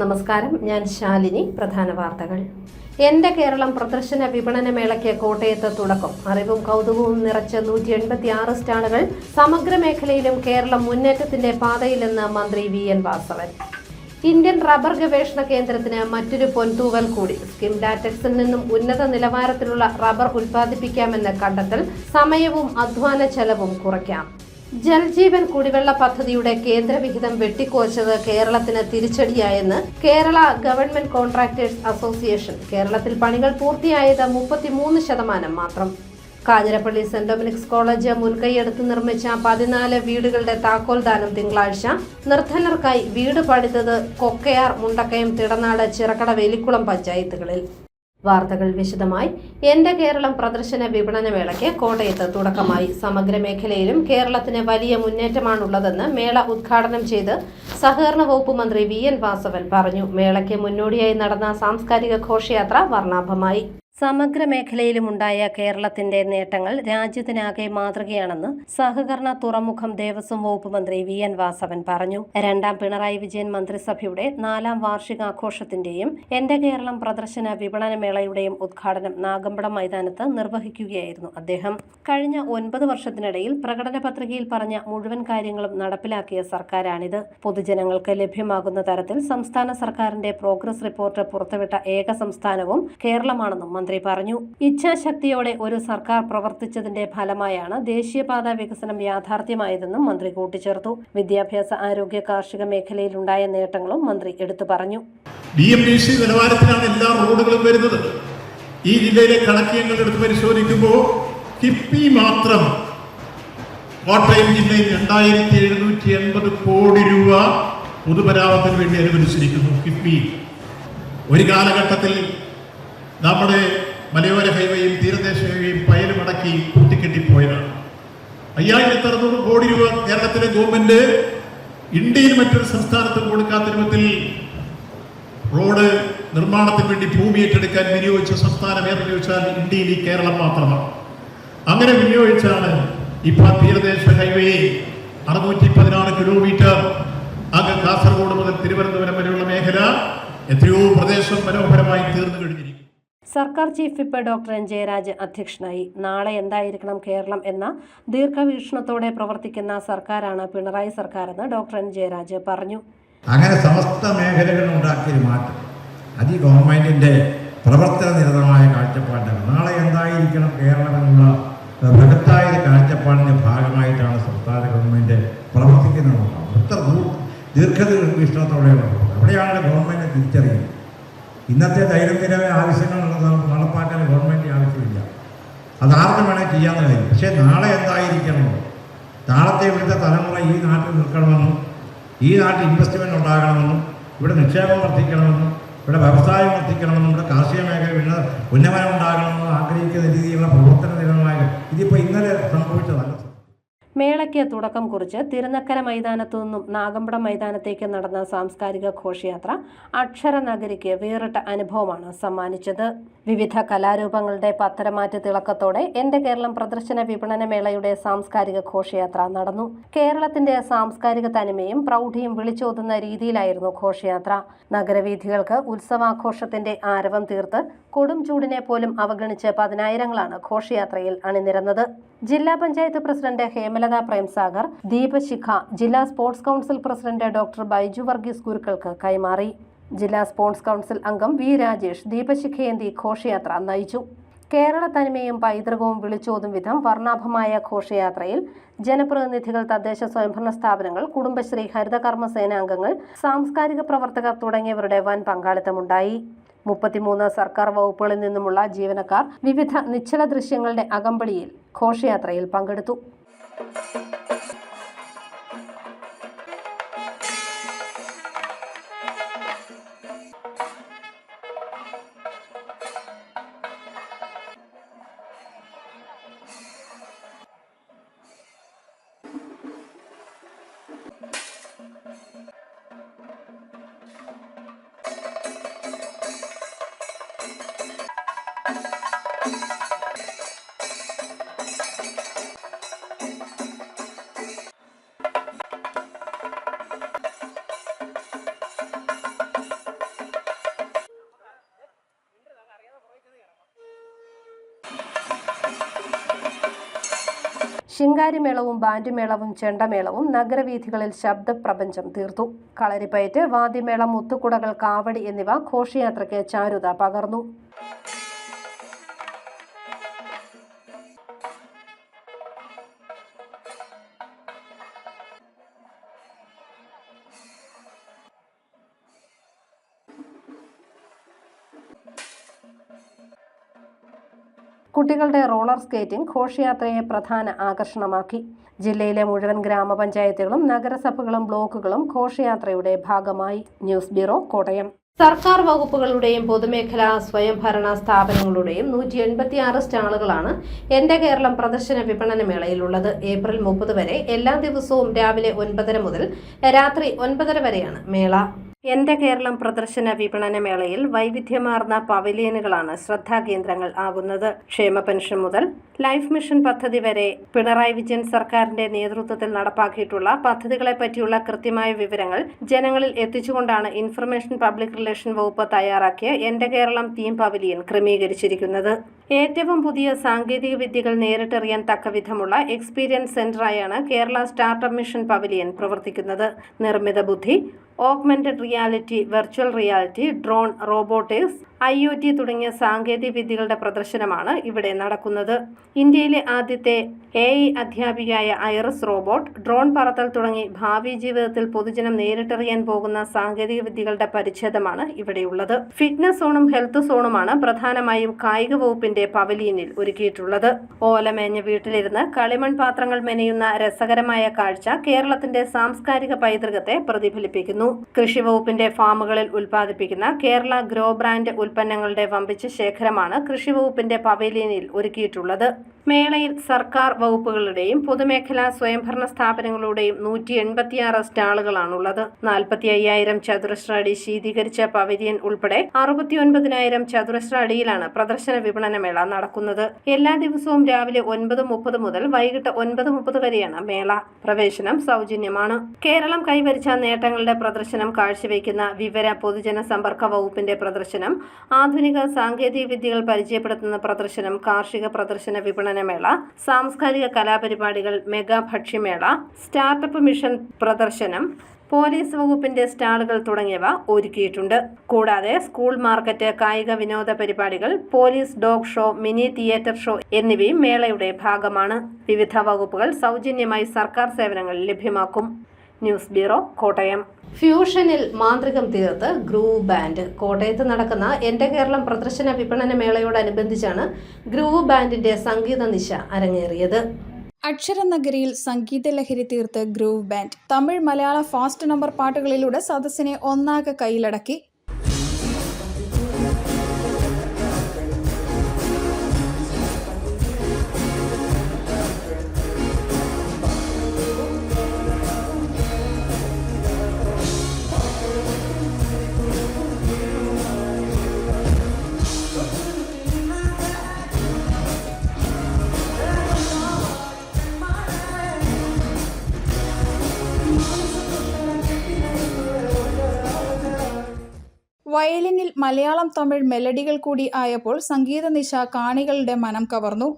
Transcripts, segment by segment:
നമസ്കാരം, ഞാൻ ശാലിനി. പ്രധാന വാർത്തകൾ. എന്റെ കേരളം പ്രദർശന വിപണന മേളയ്ക്ക് കോട്ടയത്ത് തുടക്കം. അറിവും കൗതുകവും നിറച്ച 186 സ്റ്റാളുകൾ. സമഗ്ര മേഖലയിലും കേരളം മുന്നേറ്റത്തിന്റെ പാതയിലെന്ന് മന്ത്രി VN വാസവൻ. ഇന്ത്യൻ റബ്ബർ ഗവേഷണ കേന്ദ്രത്തിന് മറ്റൊരു പൊൻതൂവൽ കൂടി. സ്കിം ലാറ്റക്സിൽ നിന്നും ഉന്നത നിലവാരത്തിലുള്ള റബ്ബർ ഉൽപ്പാദിപ്പിക്കാമെന്ന് കണ്ടെത്തൽ. സമയവും അധ്വാന ചെലവും കുറയ്ക്കാം. ജൽജീവൻ കുടിവെള്ള പദ്ധതിയുടെ കേന്ദ്രവിഹിതം വെട്ടിക്കുറച്ചത് കേരളത്തിന് തിരിച്ചടിയായെന്ന് കേരള ഗവൺമെന്റ് കോൺട്രാക്ടേഴ്സ് അസോസിയേഷൻ. കേരളത്തിൽ പണികൾ പൂർത്തിയായത് 33% മാത്രം. കാഞ്ഞിരപ്പള്ളി സെന്റ് ഡൊമിനിക്സ് കോളേജ് മുൻകൈയെടുത്ത് നിർമ്മിച്ച 14 വീടുകളുടെ താക്കോൽദാനം തിങ്കളാഴ്ച. നിർധനർക്കായി വീട് പണിതത് കൊക്കയാർ, മുണ്ടക്കയം, തിടനാട്, ചിറക്കട, വേലിക്കുളം പഞ്ചായത്തുകളിൽ. വാർത്തകൾ വിശദമായി. എന്റെ കേരളം പ്രദർശന വിപണന മേളയ്ക്ക് കോട്ടയത്ത് തുടക്കമായി. സമഗ്ര മേഖലയിലും കേരളത്തിന് വലിയ മുന്നേറ്റമാണുള്ളതെന്ന് മേള ഉദ്ഘാടനം ചെയ്ത് സഹകരണ വകുപ്പ് മന്ത്രി VN വാസവൻ പറഞ്ഞു. മേളയ്ക്ക് മുന്നോടിയായി നടന്ന സാംസ്കാരിക ഘോഷയാത്ര വർണ്ണാഭമായി. സമഗ്ര മേഖലയിലുമുണ്ടായ കേരളത്തിന്റെ നേട്ടങ്ങൾ രാജ്യത്തിനാകെ മാതൃകയാണെന്ന് സഹകരണ, തുറമുഖം, ദേവസ്വം വകുപ്പ് മന്ത്രി VN വാസവൻ പറഞ്ഞു. രണ്ടാം പിണറായി വിജയൻ മന്ത്രിസഭയുടെ 4ാം വാർഷികാഘോഷത്തിന്റെയും എന്റെ കേരളം പ്രദർശന വിപണന മേളയുടെയും ഉദ്ഘാടനം നാഗമ്പടം മൈതാനത്ത് നിർവഹിക്കുകയായിരുന്നു അദ്ദേഹം. കഴിഞ്ഞ 9 വർഷത്തിനിടയിൽ പ്രകടന പത്രികയിൽ പറഞ്ഞ മുഴുവൻ കാര്യങ്ങളും നടപ്പിലാക്കിയ സർക്കാരാണിത്. പൊതുജനങ്ങൾക്ക് ലഭ്യമാകുന്ന തരത്തിൽ സംസ്ഥാന സർക്കാരിന്റെ പ്രോഗ്രസ് റിപ്പോർട്ട് പുറത്തുവിട്ട ഏക സംസ്ഥാനവും കേരളമാണെന്നും മന്ത്രി പറഞ്ഞു. ഇച്ഛാശക്തിയോടെ ഒരു സർക്കാർ പ്രവർത്തിച്ചതിന്റെ ഫലമായാണ് ദേശീയപാത വികസനം യാഥാർത്ഥ്യമായതെന്നും മന്ത്രി കൂട്ടിച്ചേർത്തു. വിദ്യാഭ്യാസ, ആരോഗ്യ, കാർഷിക മേഖലയിലുണ്ടായ നേട്ടങ്ങളും മന്ത്രി എടുത്തു പറഞ്ഞു. DMDC നിലവാരത്തിലാണ് എല്ലാ റോഡുകളും വരുന്നത്. ഈ ജില്ലയിലെ കണക്കിയങ്ങൾ എടുത്ത് പരിശോധിക്കുമ്പോൾ കിഫ്ബി മാത്രം കോട്ടയം ജില്ലയിൽ 2780 കോടി രൂപ പൊതുമരാമത്തിന് വേണ്ടി അനുവദിച്ചിരിക്കുന്നു. കിഫ്ബി ഒരു കാലഘട്ടത്തിൽ നമ്മുടെ മലയോര ഹൈവേയും തീരദേശ ഹൈവേയും പയലുമടക്കി കൂട്ടിക്കെട്ടിപ്പോയതാണ്. 5600 കോടി രൂപ കേരളത്തിലെ ഗവൺമെന്റ് ഇന്ത്യയിൽ മറ്റൊരു സംസ്ഥാനത്തും കൊടുക്കാത്ത രൂപത്തിൽ റോഡ് നിർമ്മാണത്തിന് വേണ്ടി ഭൂമി ഏറ്റെടുക്കാൻ വിനിയോഗിച്ച സംസ്ഥാനം ഏതെന്ന് ചോദിച്ചാൽ ഇന്ത്യയിൽ ഈ കേരളം മാത്രമാണ്. അങ്ങനെ വിനിയോഗിച്ചാണ് ഇപ്പോൾ തീരദേശ ഹൈവേ 616 കിലോമീറ്റർ അങ്ങ് കാസർഗോഡ് മുതൽ തിരുവനന്തപുരം വരെയുള്ള മേഖല എത്രയോ പ്രദേശം മനോഹരമായി തീർന്നു കഴിഞ്ഞിരിക്കും. സർക്കാർ chief whip doctor N Jayaraj അധ്യക്ഷനായി. നാളെ എന്തായിരിക്കണം കേരളം എന്ന ദീർഘവീക്ഷണത്തോടെ പ്രവർത്തിക്കുന്ന സർക്കാരാണ് പിണറായി സർക്കാരെന്ന് ഡോക്ടർ N ജയരാജ് പറഞ്ഞു. അങ്ങനെ സമസ്ത മേഖലകളിൽ ഉണ്ടാക്കിയൊരു മാറ്റം അത് ഈ ഗവൺമെന്റിന്റെ പ്രവർത്തന നിരതമായ കാഴ്ചപ്പാടാണ്. നാളെ എന്തായിരിക്കണം കേരളം എന്നുള്ള ബൃഹത്തായ കാഴ്ചപ്പാടിന്റെ ഭാഗമായിട്ടാണ് സംസ്ഥാന ഗവൺമെന്റ് പ്രവർത്തിക്കുന്നത്. എത്ര ദീർഘവീക്ഷണത്തോടെയാണ് അവിടെയാണ് ഗവൺമെന്റ് തിരിച്ചറിയുന്നത്. ഇന്നത്തെ ദൈനംദിന ആവശ്യങ്ങൾ നടപ്പാക്കാൻ ഗവൺമെൻറ് ആവശ്യമില്ല, അതാർക്കും വേണേൽ ചെയ്യാവുന്ന കാര്യം. പക്ഷേ നാളെ എന്തായിരിക്കണമോ, നാളത്തെ ഇവിടുത്തെ തലമുറ ഈ നാട്ടിൽ നിൽക്കണമെന്നും ഈ നാട്ടിൽ ഇൻവെസ്റ്റ്മെൻറ്റ് ഉണ്ടാകണമെന്നും ഇവിടെ നിക്ഷേപം വർദ്ധിക്കണമെന്നും ഇവിടെ വ്യവസായം വർദ്ധിക്കണമെന്നും ഇവിടെ കാർഷിക മേഖല ഉന്നമനം ഉണ്ടാകണമെന്നും ആഗ്രഹിക്കുന്ന രീതിയിലുള്ള പ്രവർത്തന നിരന്തരമായ ഇതിപ്പോൾ ഇന്നലെ സംഭവിച്ചതല്ല. മേളയ്ക്ക് തുടക്കം കുറിച്ച് തിരുനക്കര മൈതാനത്തു നിന്നും നാഗമ്പടം മൈതാനത്തേക്ക് നടന്ന സാംസ്കാരിക ഘോഷയാത്ര അക്ഷരനഗരിക്ക് വേറിട്ട അനുഭവമാണ് സമ്മാനിച്ചത്. വിവിധ കലാരൂപങ്ങളുടെ പത്തരമാറ്റ് തിളക്കത്തോടെ എന്റെ കേരളം പ്രദർശന വിപണന മേളയുടെ സാംസ്കാരിക ഘോഷയാത്ര നടന്നു. കേരളത്തിന്റെ സാംസ്കാരിക തനിമയും പ്രൗഢിയും വിളിച്ചോതുന്ന രീതിയിലായിരുന്നു ഘോഷയാത്ര. നഗരവീഥികൾക്ക് ഉത്സവാഘോഷത്തിന്റെ ആരവം തീർത്ത് കൊടും ചൂടിനെ പോലും അവഗണിച്ച് പതിനായിരങ്ങളാണ് ഘോഷയാത്രയിൽ അണിനിരന്നത്. ജില്ലാ പഞ്ചായത്ത് പ്രസിഡന്റ് ഹേമലത പ്രേംസാഗർ ദീപശിഖ ജില്ലാ sports council president doctor Baiju Varghese ഗുരുക്കൾക്ക് കൈമാറി. ജില്ലാ സ്പോർട്സ് കൗൺസിൽ അംഗം V രാജേഷ് ദീപശിഖയേന്തി ഘോഷയാത്ര നയിച്ചു. കേരള തനിമയും പൈതൃകവും വിളിച്ചോതും വിധം വർണ്ണാഭമായ ഘോഷയാത്രയിൽ ജനപ്രതിനിധികൾ, തദ്ദേശ സ്വയംഭരണ സ്ഥാപനങ്ങൾ, കുടുംബശ്രീ, ഹരിതകർമ്മ സേനാംഗങ്ങൾ, സാംസ്കാരിക പ്രവർത്തകർ തുടങ്ങിയവരുടെ വൻ പങ്കാളിത്തമുണ്ടായി. 33 സർക്കാർ വകുപ്പുകളിൽ നിന്നുമുള്ള ജീവനക്കാർ വിവിധ നിശ്ചല ദൃശ്യങ്ങളുടെ അകമ്പടിയിൽ ഘോഷയാത്രയിൽ പങ്കെടുത്തു. ശിങ്കാരിമേളവും ബാൻഡുമേളവും ചെണ്ടമേളവും നഗരവീഥികളിൽ ശബ്ദപ്രപഞ്ചം തീർത്തു. കളരിപ്പയറ്റ്, വാദ്യമേളം, മുത്തുകുടകൾ, കാവടി എന്നിവ ഘോഷയാത്രയ്ക്ക് ചാരുത പകർന്നു. കുട്ടികളുടെ റോളർ സ്കേറ്റിംഗ് ഘോഷയാത്രയെ പ്രധാന ആകർഷണമാക്കി. ജില്ലയിലെ മുഴുവൻ ഗ്രാമപഞ്ചായത്തുകളും നഗരസഭകളും ബ്ലോക്കുകളും ഘോഷയാത്രയുടെ ഭാഗമായി. News bureau, Kottayam. സർക്കാർ വകുപ്പുകളുടെയും പൊതുമേഖലാ സ്വയംഭരണ സ്ഥാപനങ്ങളുടെയും 186 സ്റ്റാളുകളാണ് എന്റെ കേരളം പ്രദർശന വിപണന മേളയിലുള്ളത്. ഏപ്രിൽ 30 വരെ എല്ലാ ദിവസവും രാവിലെ 9:30 മുതൽ രാത്രി 9:30 വരെയാണ് മേള. എന്റെ കേരളം പ്രദർശന വിപണന മേളയിൽ വൈവിധ്യമാർന്ന പവലിയനുകളാണ് ശ്രദ്ധാകേന്ദ്രങ്ങൾ ആകുന്നത്. ക്ഷേമ പെൻഷൻ മുതൽ ലൈഫ് മിഷൻ പദ്ധതി വരെ പിണറായി വിജയൻ സർക്കാരിന്റെ നേതൃത്വത്തിൽ നടപ്പാക്കിയിട്ടുള്ള പദ്ധതികളെ പറ്റിയുള്ള കൃത്യമായ വിവരങ്ങൾ ജനങ്ങളിൽ എത്തിച്ചുകൊണ്ടാണ് ഇൻഫർമേഷൻ പബ്ലിക് റിലേഷൻ വകുപ്പ് തയ്യാറാക്കിയ എന്റെ കേരളം തീം പവലിയൻ ക്രമീകരിച്ചിരിക്കുന്നത്. ഏറ്റവും പുതിയ സാങ്കേതിക വിദ്യകൾ നേരിട്ടറിയാൻ തക്കവിധമുള്ള എക്സ്പീരിയൻസ് സെന്ററായാണ് കേരള സ്റ്റാർട്ടപ്പ് മിഷൻ പവലിയൻ പ്രവർത്തിക്കുന്നത്. നിർമ്മിത ബുദ്ധി, augmented reality, virtual reality, drone, robotics, IoT തുടങ്ങിയ സാങ്കേതിക വിദ്യകളുടെ പ്രദർശനമാണ് ഇവിടെ നടക്കുന്നത്. ഇന്ത്യയിലെ ആദ്യത്തെ AI അധ്യാപികയായ ഐറിസ് റോബോട്ട്, ഡ്രോൺ പറത്തൽ തുടങ്ങി ഭാവി ജീവിതത്തിൽ പൊതുജനം നേരിട്ടറിയാൻ പോകുന്ന സാങ്കേതിക വിദ്യകളുടെ പരിച്ഛേദമാണ് ഇവിടെയുള്ളത്. ഫിറ്റ്നസ് സോണും ഹെൽത്ത് സോണുമാണ് പ്രധാനമായും കായിക വകുപ്പിന്റെ പവലിയനിൽ ഒരുക്കിയിട്ടുള്ളത്. ഓലമേഞ്ഞ വീട്ടിലിരുന്ന് കളിമൺ പാത്രങ്ങൾ മെനയുന്ന രസകരമായ കാഴ്ച കേരളത്തിന്റെ സാംസ്കാരിക പൈതൃകത്തെ പ്രതിഫലിപ്പിക്കുന്നു. കൃഷി വകുപ്പിന്റെ ഫാമുകളിൽ ഉൽപ്പാദിപ്പിക്കുന്ന കേരള ഗ്രോ ബ്രാൻഡ് ഉൽപ്പന്നങ്ങളുടെ വമ്പിച്ച ശേഖരമാണ് കൃഷി വകുപ്പിന്റെ പവലിയനിൽ ഒരുക്കിയിട്ടുള്ളത്. മേളയിൽ സർക്കാർ വകുപ്പുകളുടെയും പൊതുമേഖലാ സ്വയംഭരണ സ്ഥാപനങ്ങളുടെയും 186 സ്റ്റാളുകളാണുള്ളത്. 45,000 ചതുരശ്ര അടി ശീതീകരിച്ച പവലിയൻ ഉൾപ്പെടെ 69,000 ചതുരശ്ര അടിയിലാണ് പ്രദർശന വിപണന മേള നടക്കുന്നത്. എല്ലാ ദിവസവും രാവിലെ 9:30 മുതൽ വൈകിട്ട് 9:30 വരെയാണ് മേള. പ്രവേശനം സൗജന്യമാണ്. കേരളം കൈവരിച്ച നേട്ടങ്ങളുടെ പ്രദർശനം കാഴ്ചവെക്കുന്ന വിവര പൊതുജന സമ്പർക്ക വകുപ്പിന്റെ പ്രദർശനം, ആധുനിക സാങ്കേതിക വിദ്യകൾ പരിചയപ്പെടുത്തുന്ന പ്രദർശനം, കാർഷിക പ്രദർശന വിപണന മേള, സാംസ്കാരിക കലാപരിപാടികൾ, മെഗാ ഭക്ഷ്യമേള, സ്റ്റാർട്ടപ്പ് മിഷൻ പ്രദർശനം, പോലീസ് വകുപ്പിന്റെ സ്റ്റാളുകൾ തുടങ്ങിയവ ഒരുക്കിയിട്ടുണ്ട്. കൂടാതെ സ്കൂൾ മാർക്കറ്റ്, കായിക വിനോദ പരിപാടികൾ, police dog show, mini theatre show എന്നിവയും മേളയുടെ ഭാഗമാണ്. വിവിധ വകുപ്പുകൾ സൗജന്യമായി സർക്കാർ സേവനങ്ങൾ ലഭ്യമാക്കും. News bureau, Kottayam. ഫ്യൂഷനിൽ മാന്ത്രികം തീർത്ത് ഗ്രൂവ് ബാൻഡ്. കോട്ടയത്ത് നടക്കുന്ന എന്റെ കേരളം പ്രദർശന വിപണന മേളയോടനുബന്ധിച്ചാണ് ഗ്രൂവ് ബാൻഡിന്റെ സംഗീത നിശ അരങ്ങേറിയത്. അക്ഷരനഗരിയിൽ സംഗീതലഹരി തീർത്ത് ഗ്രൂവ് ബാൻഡ് തമിഴ്, മലയാള ഫാസ്റ്റ് നമ്പർ പാട്ടുകളിലൂടെ സദസ്സിനെ ഒന്നാകെ കൈയിലടക്കി. വയലിനിൽ മലയാളം തമിഴ് മെലഡികൾ കൂടി ആയപ്പോൾ സംഗീത നിശ കാണികളുടെ മനം കവർന്നു.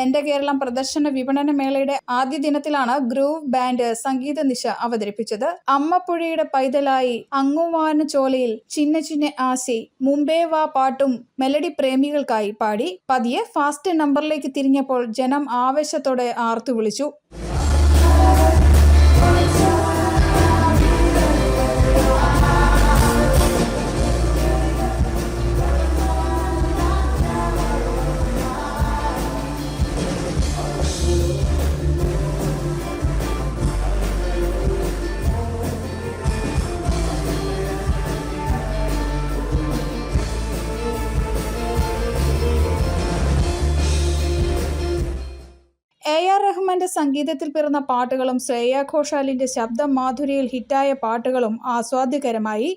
എന്റെ കേരളം പ്രദർശന വിപണന മേളയുടെ ആദ്യ ദിനത്തിലാണ് ഗ്രൂവ് ബാൻഡ് സംഗീത നിശ അവതരിപ്പിച്ചത്. അമ്മപ്പുഴയുടെ പൈതലായി, അങ്ങുവാന ചോലയിൽ, ചിന്ന ചിന്ന ആസി, മുംബൈ വാ പാട്ടും മെലഡി പ്രേമികൾക്കായി പാടി. പതിയെ ഫാസ്റ്റ് നമ്പറിലേക്ക് തിരിഞ്ഞപ്പോൾ ജനം ആവേശത്തോടെ ആർത്തു വിളിച്ചു. സോമന്റെ സംഗീതത്തിൽ പിറന്ന പാട്ടുകളും ശ്രേയ ഘോഷാലിന്റെ ശബ്ദ മാധുരിയിൽ ഹിറ്റായ പാട്ടുകളും ആസ്വാദ്യകരമായി.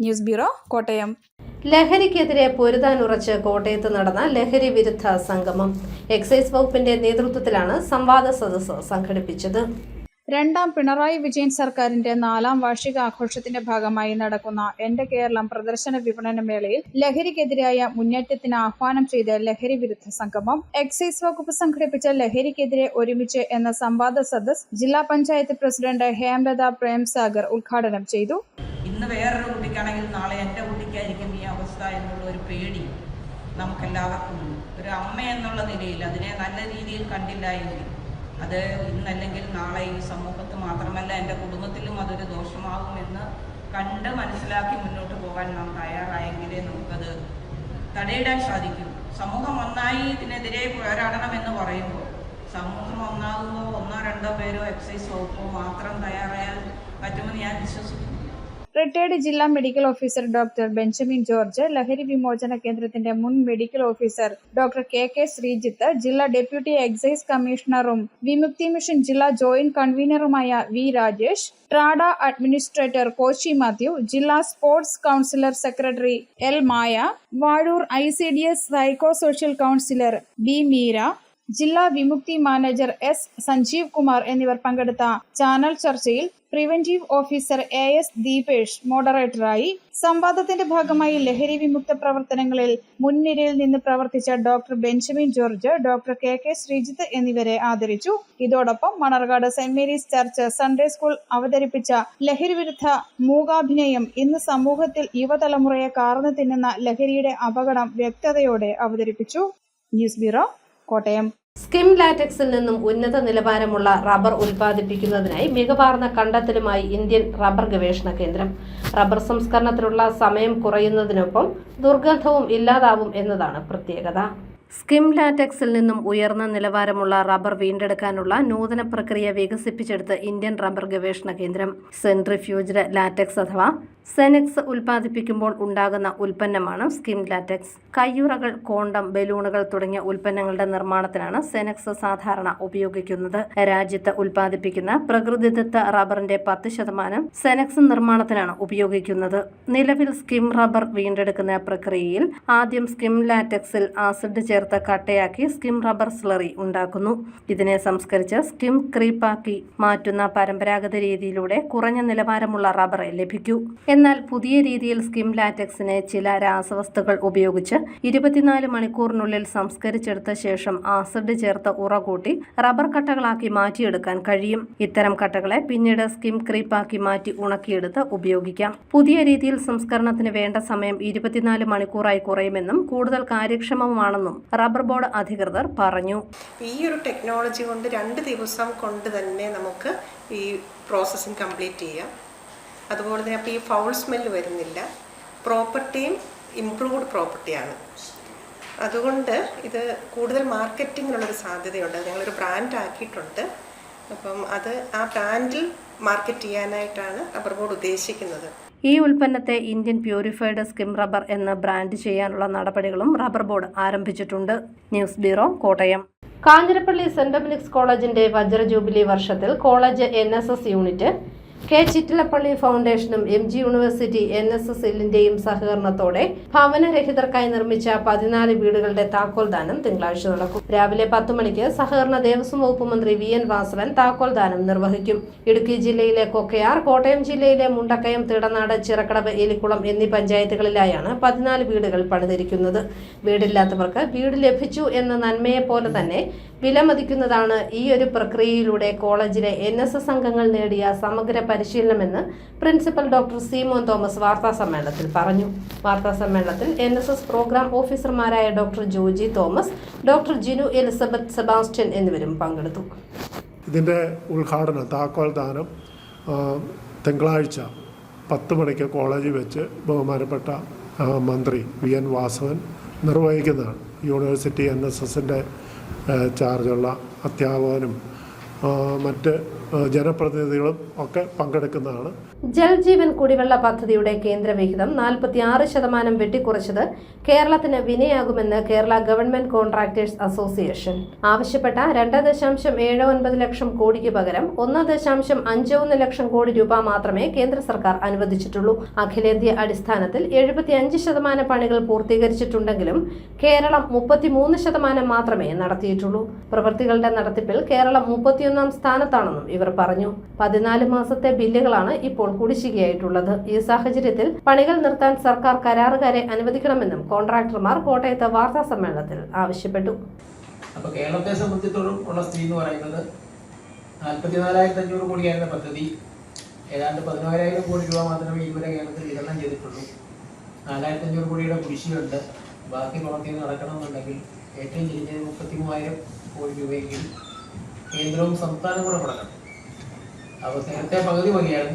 News bureau, Kottayam. ലഹരിക്കെതിരെ പൊരുതാനുറച്ച് കോട്ടയത്ത് നടന്ന ലഹരി വിരുദ്ധ സംഗമം എക്സൈസ് വകുപ്പിന്റെ നേതൃത്വത്തിലാണ് സംവാദ സദസ്സ് സംഘടിപ്പിച്ചത്. രണ്ടാം പിണറായി വിജയൻ സർക്കാരിന്റെ 4ാം വാർഷികാഘോഷത്തിന്റെ ഭാഗമായി നടക്കുന്ന എന്റെ കേരളം പ്രദർശന വിപണന മേളയിൽ ലഹരിക്കെതിരായ മുന്നേറ്റത്തിന് ആഹ്വാനം ചെയ്ത് ലഹരി വിരുദ്ധ സംഗമം എക്സൈസ് വകുപ്പ് സംഘടിപ്പിച്ച ലഹരിക്കെതിരെ ഒരുമിച്ച് എന്ന സംവാദ സദസ്സ് ജില്ലാ പഞ്ചായത്ത് പ്രസിഡന്റ് ഹേംലത പ്രേംസാഗർ ഉദ്ഘാടനം ചെയ്തു. ഇന്ന് വേറൊരു കുട്ടിക്കാണെങ്കിൽ നാളെ എൻ്റെ കുട്ടിക്കായിരിക്കും ഈ അവസ്ഥ എന്നുള്ള ഒരു പേടി നമുക്കെല്ലാവർക്കും ഉണ്ട്. ഒരു അമ്മ എന്നുള്ള നിലയിൽ അതിനെ നല്ല രീതിയിൽ കണ്ടില്ല എങ്കിൽ അത് ഇന്നല്ലെങ്കിൽ നാളെ ഈ സമൂഹത്ത് മാത്രമല്ല എൻ്റെ കുടുംബത്തിലും അതൊരു ദോഷമാകുമെന്ന് കണ്ട് മനസ്സിലാക്കി മുന്നോട്ട് പോകാൻ നാം തയ്യാറായെങ്കിലേ നമുക്കത് തടയിടാൻ സാധിക്കും. സമൂഹം ഒന്നായി ഇതിനെതിരെ പോരാടണമെന്ന് പറയുമ്പോൾ സമൂഹം ഒന്നാകുമ്പോൾ 1-2 പേരോ എക്സൈസ് വകുപ്പോ മാത്രം തയ്യാറായാൽ പറ്റുമെന്ന് ഞാൻ വിശ്വസിക്കുന്നു. റിട്ടയർഡ് ജില്ലാ medical officer doctor Benjamin George, ലഹരി വിമോചന കേന്ദ്രത്തിന്റെ മുൻ medical officer doctor K Sreejith, ജില്ലാ ഡെപ്യൂട്ടി എക്സൈസ് കമ്മീഷണറും വിമുക്തി മിഷൻ ജില്ലാ ജോയിന്റ് കൺവീനറുമായ വി രാജേഷ്, ട്രാഡ അഡ്മിനിസ്ട്രേറ്റർ കോശി മാത്യു, ജില്ലാ sports councillor secretary L Maya, Vazhoor ICDS psycho social councillor B Meera, ജില്ലാ വിമുക്തി മാനേജർ S സഞ്ജീവ് കുമാർ എന്നിവർ പങ്കെടുത്ത ചാനൽ ചർച്ചയിൽ പ്രിവന്റീവ് ഓഫീസർ AS ദീപേഷ് മോഡറേറ്ററായി. സംവാദത്തിന്റെ ഭാഗമായി ലഹരി വിമുക്ത പ്രവർത്തനങ്ങളിൽ മുൻനിരയിൽ നിന്ന് പ്രവർത്തിച്ച doctor Benjamin George, doctor K Sreejith എന്നിവരെ ആദരിച്ചു. ഇതോടൊപ്പം Manarcad saint Mary's church Sunday school അവതരിപ്പിച്ച ലഹരി വിരുദ്ധ മൂകാഭിനയം ഇന്ന് സമൂഹത്തിൽ യുവതലമുറയെ കാർന്നു തിന്നുന്ന ലഹരിയുടെ അപകടം വ്യക്തതയോടെ അവതരിപ്പിച്ചു. News bureau, Kottayam. സ്കിം ലാറ്റക്സിൽ നിന്നും ഉന്നത നിലവാരമുള്ള റബ്ബർ ഉൽപ്പാദിപ്പിക്കുന്നതിനായി മികവാർന്ന കണ്ടെത്തലുമായി ഇന്ത്യൻ റബ്ബർ ഗവേഷണ കേന്ദ്രം. റബ്ബർ സംസ്കരണത്തിലുള്ള സമയം കുറയുന്നതിനൊപ്പം ദുർഗന്ധവും ഇല്ലാതാവും എന്നതാണ് പ്രത്യേകത. സ്കിം ലാറ്റക്സിൽ നിന്നും ഉയർന്ന നിലവാരമുള്ള റബ്ബർ വീണ്ടെടുക്കാനുള്ള നൂതന പ്രക്രിയ വികസിപ്പിച്ചെടുത്ത് ഇന്ത്യൻ റബ്ബർ ഗവേഷണ കേന്ദ്രം. സെൻട്രിഫ്യൂജ്ഡ് ലാറ്റക്സ് അഥവാ സെനെക്സ് ഉൽപ്പാദിപ്പിക്കുമ്പോൾ ഉണ്ടാകുന്ന ഉൽപ്പന്നമാണ് സ്കിം ലാറ്റക്സ്. കയ്യുറകൾ, കോണ്ടം, ബലൂണുകൾ തുടങ്ങിയ ഉൽപ്പന്നങ്ങളുടെ നിർമ്മാണത്തിനാണ് സെനെക്സ് സാധാരണ ഉപയോഗിക്കുന്നത്. രാജ്യത്ത് ഉൽപ്പാദിപ്പിക്കുന്ന പ്രകൃതിദത്ത റബ്ബറിന്റെ 10% സെനെക്സ് നിർമ്മാണത്തിനാണ് ഉപയോഗിക്കുന്നത്. നിലവിൽ സ്കിം റബ്ബർ വീണ്ടെടുക്കുന്ന പ്രക്രിയയിൽ ആദ്യം സ്കിം ലാറ്റക്സിൽ ആസിഡ് ചേർത്ത് കട്ടയാക്കി സ്കിം റബ്ബർ സ്ലറി ഉണ്ടാക്കുന്നു. ഇതിനെ സംസ്കരിച്ച് സ്കിം ക്രീപ്പാക്കി മാറ്റുന്ന പരമ്പരാഗത രീതിയിലൂടെ കുറഞ്ഞ നിലവാരമുള്ള റബ്ബറെ ലഭിക്കൂ. എന്നാൽ പുതിയ രീതിയിൽ സ്കിം ലാറ്റക്സിനെ ചില രാസവസ്തുക്കൾ ഉപയോഗിച്ച് 24 മണിക്കൂറിനുള്ളിൽ സംസ്കരിച്ചെടുത്ത ശേഷം ആസിഡ് ചേർത്ത് ഉറകൂട്ടി റബ്ബർ കട്ടകളാക്കി മാറ്റിയെടുക്കാൻ കഴിയും. ഇത്തരം കട്ടകളെ പിന്നീട് സ്കിം ക്രീപ്പാക്കി മാറ്റി ഉണക്കിയെടുത്ത് ഉപയോഗിക്കാം. പുതിയ രീതിയിൽ സംസ്കരണത്തിന് വേണ്ട സമയം 24 മണിക്കൂറായി കുറയുമെന്നും കൂടുതൽ കാര്യക്ഷമമാണെന്നും റബ്ബർ ബോർഡ് അധികൃതർ പറഞ്ഞു. ഈ ഒരു ടെക്നോളജി കൊണ്ട് 2 ദിവസം കൊണ്ട് തന്നെ നമുക്ക് ഈ പ്രോസസ്സിങ് കംപ്ലീറ്റ് ചെയ്യാം. അതുപോലെ തന്നെ അപ്പോൾ ഈ ഫൗൾ സ്മെല്ല് വരുന്നില്ല. പ്രോപ്പർട്ടിയും ഇംപ്രൂവ്ഡ് പ്രോപ്പർട്ടിയാണ്. അതുകൊണ്ട് ഇത് കൂടുതൽ മാർക്കറ്റിങ്ങിനുള്ളൊരു സാധ്യതയുണ്ട്. ഞങ്ങളൊരു ബ്രാൻഡ് ആക്കിയിട്ടുണ്ട്. അപ്പം അത് ആ ബ്രാൻഡിൽ മാർക്കറ്റ് ചെയ്യാനായിട്ടാണ് റബ്ബർ ബോർഡ് ഉദ്ദേശിക്കുന്നത്. ഈ ഉൽപ്പന്നത്തെ ഇന്ത്യൻ പ്യൂരിഫൈഡ് സ്കിം റബ്ബർ എന്ന് ബ്രാൻഡ് ചെയ്യാനുള്ള നടപടികളും റബ്ബർ ബോർഡ് ആരംഭിച്ചിട്ടുണ്ട്. News bureau, Kottayam. Kanjirappally saint Dominic's കോളേജിന്റെ വജ്ര ജൂബിലി വർഷത്തിൽ college NSS unit, K Chittilappilly ഫൗണ്ടേഷനും MG യൂണിവേഴ്സിറ്റി NSS സെല്ലിന്റെയും സഹകരണത്തോടെ ഭവനരഹിതർക്കായി നിർമ്മിച്ച 14 വീടുകളുടെ താക്കോൽദാനം തിങ്കളാഴ്ച നടക്കും. രാവിലെ 10 മണിക്ക് സഹകരണ ദേവസ്വം വകുപ്പ് മന്ത്രി VN വാസവൻ താക്കോൽദാനം നിർവഹിക്കും. ഇടുക്കി ജില്ലയിലെ കൊക്കയാർ, കോട്ടയം ജില്ലയിലെ മുണ്ടക്കയം, തിടനാട്, ചിറക്കടവ്, എലിക്കുളം എന്നീ പഞ്ചായത്തുകളിലായാണ് 14 വീടുകൾ പണിതിരിക്കുന്നത്. വീടില്ലാത്തവർക്ക് വീട് ലഭിച്ചു എന്ന നന്മയെ പോലെ തന്നെ വിലമതിക്കുന്നതാണ് ഈ ഒരു പ്രക്രിയയിലൂടെ കോളേജിലെ NSS അംഗങ്ങൾ നേടിയ സമഗ്ര പരിശീലനമെന്ന് പ്രിൻസിപ്പൽ ഡോക്ടർ സീമോൻ തോമസ് വാർത്താസമ്മേളനത്തിൽ പറഞ്ഞു. വാർത്താസമ്മേളനത്തിൽ NSS പ്രോഗ്രാം ഓഫീസർമാരായ ഡോക്ടർ ജോജി തോമസ്, ഡോക്ടർ ജിനു എലിസബത്ത് സെബാസ്റ്റ്യൻ എന്നിവരും പങ്കെടുത്തു. ഇതിൻ്റെ ഉദ്ഘാടനം, താക്കോൽ ദാനം തിങ്കളാഴ്ച 10 മണിക്ക് കോളേജിൽ വെച്ച് ബഹുമാനപ്പെട്ട മന്ത്രി VN വാസവൻ നിർവഹിക്കുന്നതാണ്. യൂണിവേഴ്സിറ്റി NSSൻ്റെ ചാർജുള്ള അധ്യാപകനും മറ്റ് ജനപ്രതിനിധികളും ഒക്കെ പങ്കെടുക്കുന്നതാണ്. ജൽജീവൻ കുടിവെള്ള പദ്ധതിയുടെ കേന്ദ്രവിഹിതം 46% വെട്ടിക്കുറച്ചത് കേരളത്തിന് വിനയാകുമെന്ന് കേരള ഗവൺമെന്റ് കോൺട്രാക്ടേഴ്സ് അസോസിയേഷൻ ആവശ്യപ്പെട്ട 2.79 ലക്ഷം കോടിക്ക് പകരം 1.51 ലക്ഷം കോടി രൂപ മാത്രമേ കേന്ദ്ര സർക്കാർ അനുവദിച്ചിട്ടുള്ളൂ. അഖിലേന്ത്യാ അടിസ്ഥാനത്തിൽ 75% പണികൾ പൂർത്തീകരിച്ചിട്ടുണ്ടെങ്കിലും കേരളം 33% മാത്രമേ നടത്തിയിട്ടുള്ളൂ. പ്രവൃത്തികളുടെ നടത്തിപ്പിൽ കേരളം 31ാം സ്ഥാനത്താണെന്നും ഇവർ പറഞ്ഞു. 14 മാസത്തെ ബില്ലുകളാണ് ഇപ്പോൾ കുടിശ്ശികയായിട്ടുള്ളത്. ഈ സാഹചര്യത്തിൽ പണികൾ നിർത്താൻ സർക്കാർ കരാറുകാരെ അനുവദിക്കണമെന്നും കോൺട്രാക്ടർമാർ കോട്ടയത്ത് വാർത്താ സമ്മേളനത്തിൽ ആവശ്യപ്പെട്ടു. അപ്പോൾ കേരളത്തെ സംബന്ധിച്ചിടത്തോളം ഉള്ള സ്ഥിതി എന്ന് പറയുന്നത് 44,500 കോടിയായിരുന്ന പദ്ധതി ഏതാണ്ട് 16,000 കോടി രൂപ മാത്രമേ ഇതുവരെ കേരളത്തിൽ വിതരണം ചെയ്തിട്ടുള്ളൂ. 4,500 കോടിയുടെ കുടിശ്ശികയുണ്ട്. ബാക്കി പ്രവർത്തികൾ നടക്കണമെന്നുണ്ടെങ്കിൽ ഏറ്റവും ചുരുങ്ങിയത് 33,000 കോടി രൂപയെങ്കിലും കേന്ദ്രവും സംസ്ഥാനവും കൂടെ മുടക്കണം. അപ്പോൾ നേരത്തെ പകുതി മതിയാണ്,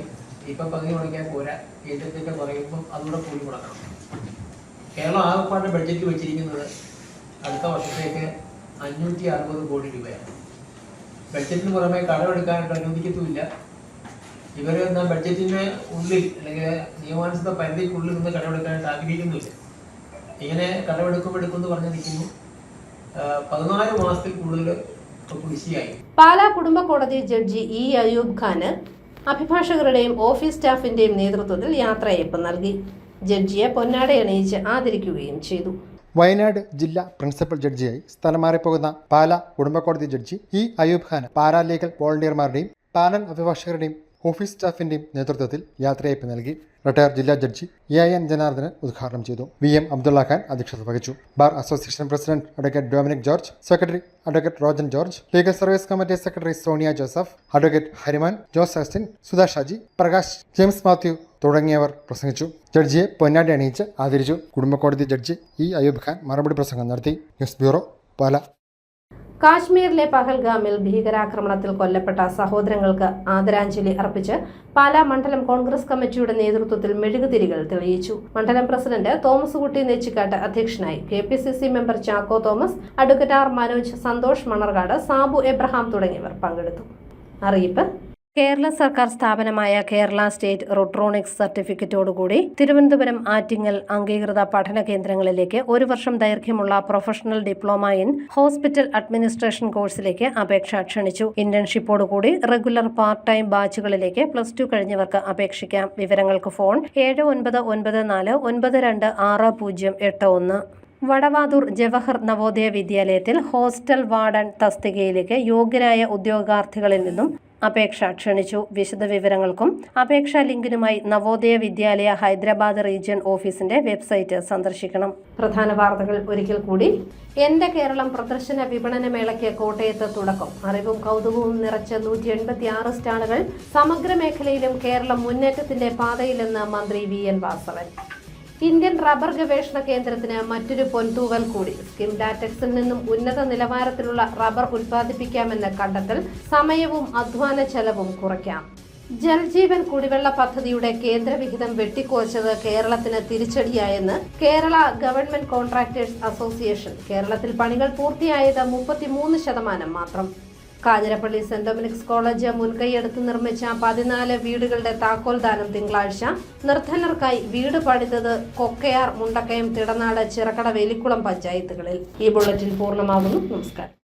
ഇപ്പം പകുതി മുടക്കാൻ പോരാ. കേന്ദ്രത്തിൻ്റെ പറയുമ്പം അതുകൂടെ കൂടി മുടക്കണം. കേരളം ആകെപ്പാട് ബഡ്ജറ്റ് വെച്ചിരിക്കുന്നത് അടുത്ത വർഷത്തേക്ക് 560 കോടി രൂപയാണ്. ബഡ്ജറ്റിന് പുറമെ കടമെടുക്കാനായിട്ട് അനുവദിക്കത്തുമില്ല. ഇവർ എന്നാൽ ബഡ്ജറ്റിൻ്റെ ഉള്ളിൽ അല്ലെങ്കിൽ നിയമാനുസൃത പരിധിക്കുള്ളിൽ നിന്ന് കടമെടുക്കാനായിട്ട് ആഗ്രഹിക്കുന്നുമില്ല. ഇങ്ങനെ കടമെടുക്കുമെന്ന് പറഞ്ഞു നിൽക്കുന്നു. 14 മാസത്തിൽ കൂടുതൽ കുടിശ്ശികയായി. പാലാ കുടുംബ കോടതി ജഡ്ജി E. അയൂബ് ഖാന് അഭിഭാഷകരുടെയും ഓഫീസ് സ്റ്റാഫിന്റെയും നേതൃത്വത്തിൽ യാത്രയയപ്പ് നൽകി. ജഡ്ജിയെ പൊന്നാടയണിയിച്ച് ആദരിക്കുകയും ചെയ്തു. വയനാട് ജില്ലാ പ്രിൻസിപ്പൽ ജഡ്ജിയായി സ്ഥലം മാറിപ്പോകുന്ന പാലാ കുടുംബ കോടതി judge E. Ayub Khan paralegal വോളണ്ടിയർമാരുടെയും പാനൽ അഭിഭാഷകരുടെയും ഓഫീസ് സ്റ്റാഫിന്റെയും നേതൃത്വത്തിൽ യാത്രയയപ്പ് നൽകി. റിട്ടയർ ജില്ലാ ജഡ്ജി AIN ജനാർദ്ദനൻ ഉദ്ഘാടനം ചെയ്തു. VM അബ്ദുള്ള ഖാൻ അധ്യക്ഷത വഹിച്ചു. Bar association president advocate Dominic George, secretary advocate Rojan George, legal service committee secretary Sonia Joseph, advocate Hariman, Jose Astin, Sudha Shaji, Prakash, James Mathew തുടങ്ങിയവർ പ്രസംഗിച്ചു. ജഡ്ജിയെ പൊന്നാടി അണിയിച്ച് ആദരിച്ചു. കുടുംബ കോടതി ജഡ്ജി E. അയൂബ് ഖാൻ മറുപടി പ്രസംഗം നടത്തി. News bureau, Pala. കാശ്മീരിലെ പഹൽഗാമിൽ ഭീകരാക്രമണത്തിൽ കൊല്ലപ്പെട്ട സഹോദരങ്ങൾക്ക് ആദരാഞ്ജലി അർപ്പിച്ച് പാലാ മണ്ഡലം കോൺഗ്രസ് കമ്മിറ്റിയുടെ നേതൃത്വത്തിൽ മെഴുകുതിരികൾ തെളിയിച്ചു. മണ്ഡലം പ്രസിഡന്റ് തോമസ് കുട്ടി നെച്ചിക്കാട്ട് അധ്യക്ഷനായി. KPCC member Chacko Thomas, advocate R. Manoj, Santhosh Manarcad, Sabu Abraham തുടങ്ങിയവർ പങ്കെടുത്തു. അറിയിപ്പ്: കേരള സർക്കാർ സ്ഥാപനമായ കേരള സ്റ്റേറ്റ് റോട്രോണിക്സ് സർട്ടിഫിക്കറ്റോടുകൂടി തിരുവനന്തപുരം ആറ്റിങ്ങൽ അംഗീകൃത പഠന കേന്ദ്രങ്ങളിലേക്ക് 1 വർഷം ദൈർഘ്യമുള്ള professional diploma in hospital administration കോഴ്സിലേക്ക് അപേക്ഷ ക്ഷണിച്ചു. ഇന്റേൺഷിപ്പോടുകൂടി റെഗുലർ പാർട്ട് ടൈം ബാച്ചുകളിലേക്ക് +2 കഴിഞ്ഞവർക്ക് അപേക്ഷിക്കാം. വിവരങ്ങൾക്ക് ഫോൺ 7994926081. വടവാതൂർ ജവഹർ നവോദയ വിദ്യാലയത്തിൽ ഹോസ്റ്റൽ വാർഡൻ തസ്തികയിലേക്ക് യോഗ്യരായ ഉദ്യോഗാർത്ഥികളിൽ നിന്നും അപേക്ഷ ക്ഷണിച്ചു. വിശദവിവരങ്ങൾക്കും അപേക്ഷാ ലിങ്കിനുമായി നവോദയ വിദ്യാലയ ഹൈദരാബാദ് റീജിയൻ ഓഫീസിന്റെ വെബ്സൈറ്റ് സന്ദർശിക്കണം. പ്രധാന വാർത്തകൾ ഒരിക്കൽ കൂടി. എന്റെ കേരളം പ്രദർശന വിപണന മേളയ്ക്ക് കോട്ടയത്ത് തുടക്കം. അറിവും കൗതുകവും നിറച്ച 186 സ്റ്റാളുകൾ. സമഗ്ര മേഖലയിലും കേരളം മുന്നേറ്റത്തിന്റെ പാതയിലെന്ന് മന്ത്രി VN വാസവൻ. ഇന്ത്യൻ റബ്ബർ ഗവേഷണ കേന്ദ്രത്തിന് മറ്റൊരു പൊൻതൂവൽ കൂടി. സ്കിം ലാറ്റക്സിൽ നിന്നും ഉന്നത നിലവാരത്തിലുള്ള റബ്ബർ ഉൽപ്പാദിപ്പിക്കാമെന്ന കണ്ടെത്തൽ സമയവും അധ്വാന ചെലവും കുറയ്ക്കാം. ജൽജീവൻ കുടിവെള്ള പദ്ധതിയുടെ കേന്ദ്രവിഹിതം വെട്ടിക്കുറച്ചത് കേരളത്തിന് തിരിച്ചടിയായെന്ന് കേരള ഗവൺമെന്റ് കോൺട്രാക്ടേഴ്സ് അസോസിയേഷൻ. കേരളത്തിൽ പണികൾ പൂർത്തിയായത് 33% മാത്രം. കാഞ്ഞിരപ്പള്ളി സെന്റ് ഡൊമിനിക്സ് കോളേജ് മുൻകൈയെടുത്ത് നിർമ്മിച്ച 14 വീടുകളുടെ താക്കോൽ ദാനം തിങ്കളാഴ്ച. നിർധനർക്കായി വീട് പണിതത് കൊക്കയാർ, മുണ്ടക്കയം, തിടനാട്, ചിറക്കട, വേലിക്കുളം പഞ്ചായത്തുകളിൽ. ഈ ബുള്ളറ്റിൻ പൂർണ്ണമാകുന്നു. നമസ്കാരം.